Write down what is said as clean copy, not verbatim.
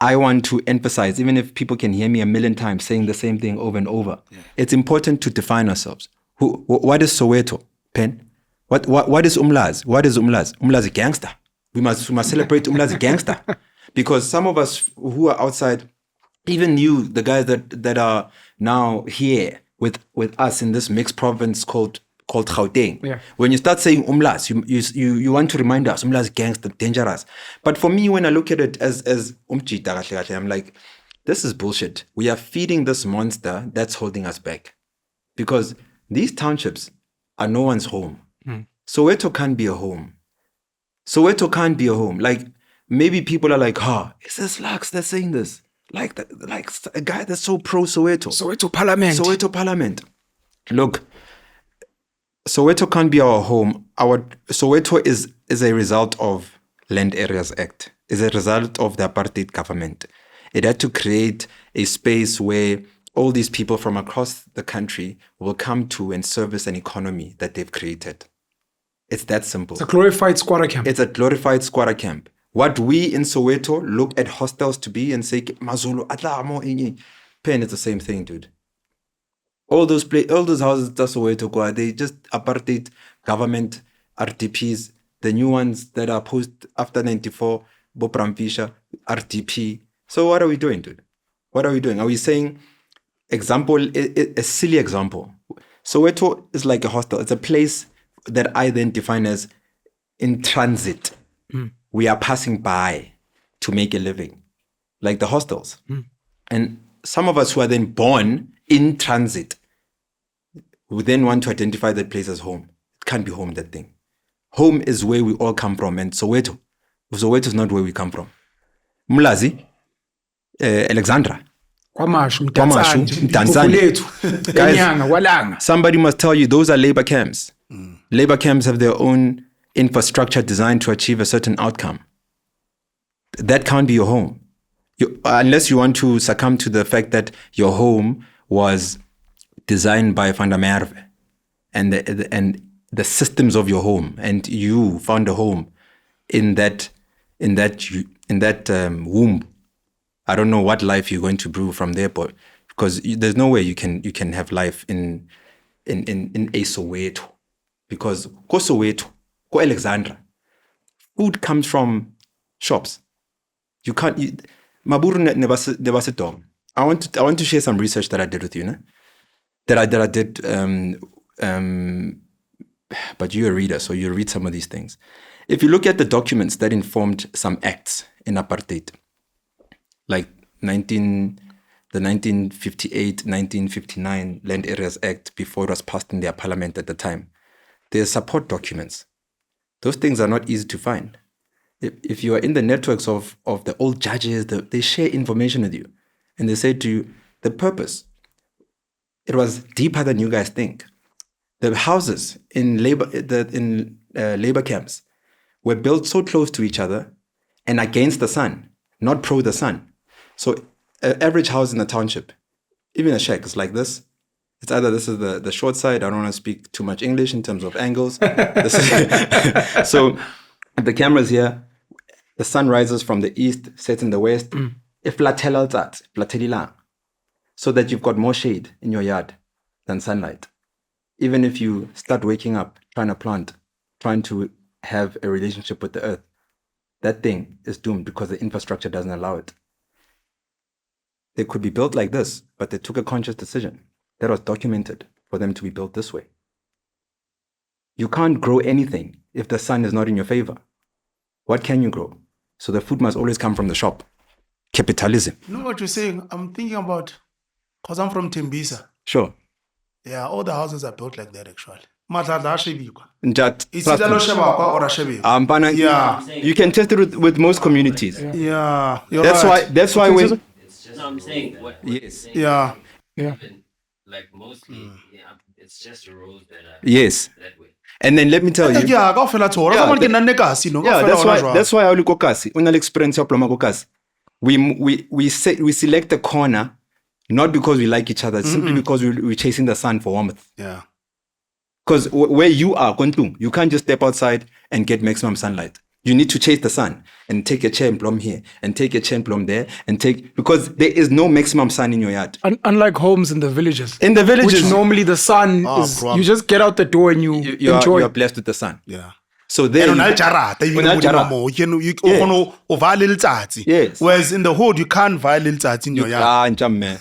I want to emphasize, even if people can hear me a million times saying the same thing over and over, it's important to define ourselves. What is Soweto, Pen? What is Umlazi? What is Umlazi? Umlazi gangster. We must celebrate Umlazi gangster. Because some of us who are outside, even you, the guys that are now here with us in this mixed province called Gauteng. When you start saying Umlazi, you want to remind us, Umlazi gangster, dangerous. But for me, when I look at it as Umjita, I'm like, this is bullshit. We are feeding this monster that's holding us back. Because these townships are no one's home. Soweto can't be a home. Soweto can't be a home. Like, maybe people are like, is this Lux that's saying this? Like a guy that's so pro Soweto. Soweto Parliament. Look, Soweto can't be our home. Soweto is a result of Land Areas Act. Is a result of the Apartheid government. It had to create a space where all these people from across the country will come to and service an economy that they've created. It's that simple. It's a glorified squatter camp. It's a glorified squatter camp. What we in Soweto look at hostels to be and say, Mazulu, Pen, it's the same thing, dude. All those houses that Soweto, they just apartheid government RDPs. The new ones that are post after 94, Bopram Fisher, RDP. So what are we doing, dude? What are we doing? Are we saying, a silly example? Soweto is like a hostel. It's a place that I then define as in transit. We are passing by to make a living, like the hostels. And some of us who are then born in transit, we then want to identify that place as home. It can't be home, that thing. Home is where we all come from. And Soweto is not where we come from. Mlazi, Alexandra, Kwamashu, Mdantsane. Guys, somebody must tell you, those are labor camps. Labor camps have their own infrastructure designed to achieve a certain outcome. That can't be your home. Unless you want to succumb to the fact that your home was designed by Van der Merwe and the systems of your home, and you found a home in that womb. I don't know what life you're going to brew from there, but because there's no way you can have life in a Soweto, because go Soweto, go Alexandra, food comes from shops. You can't. Maburu never sit down. I want to share some research that I did with you, that I did. But you're a reader, so you read some of these things. If you look at the documents that informed some acts in apartheid, like the 1958, 1959 Land Areas Act, before it was passed in their parliament at the time, there's support documents. Those things are not easy to find. If you are in the networks of the old judges, they share information with you, and they say to you, the purpose, it was deeper than you guys think. The houses in labor camps were built so close to each other and against the sun, not pro the sun. So an average house in the township, even a shack, is like this. It's either this is the short side. I don't want to speak too much English in terms of angles. So the camera's here. The sun rises from the east, sets in the west. So that you've got more shade in your yard than sunlight. Even if you start waking up, trying to plant, trying to have a relationship with the earth, that thing is doomed because the infrastructure doesn't allow it. They could be built like this, but they took a conscious decision that was documented for them to be built this way. You can't grow anything if the sun is not in your favor. What can you grow? So the food must always come from the shop. Capitalism. You know what you're saying? I'm thinking about, because I'm from Tembisa. Sure. Yeah, all the houses are built like that actually. It's either or Ashebikwa. Yeah. You can test it with most communities. Yeah. That's why when... No, I'm saying what Yes. Yeah. Like mostly, it's just roads that are Yes. that way. And then let me tell you. Yeah, that's why I look kasi. Una experience ya ploma kokasi. We select the corner not because we like each other, simply because we're chasing the sun for warmth. Yeah. Because where you are, Kontung, you can't just step outside and get maximum sunlight. You need to chase the sun and take a chair and plum here and take a chair and plum there and because there is no maximum sun in your yard. Unlike homes in the villages. In the villages, which normally the sun is, you just get out the door and you enjoy. You are blessed with the sun. Yeah. So there, Yes. Yes. Whereas in the hood, you can't violate in your yard. man.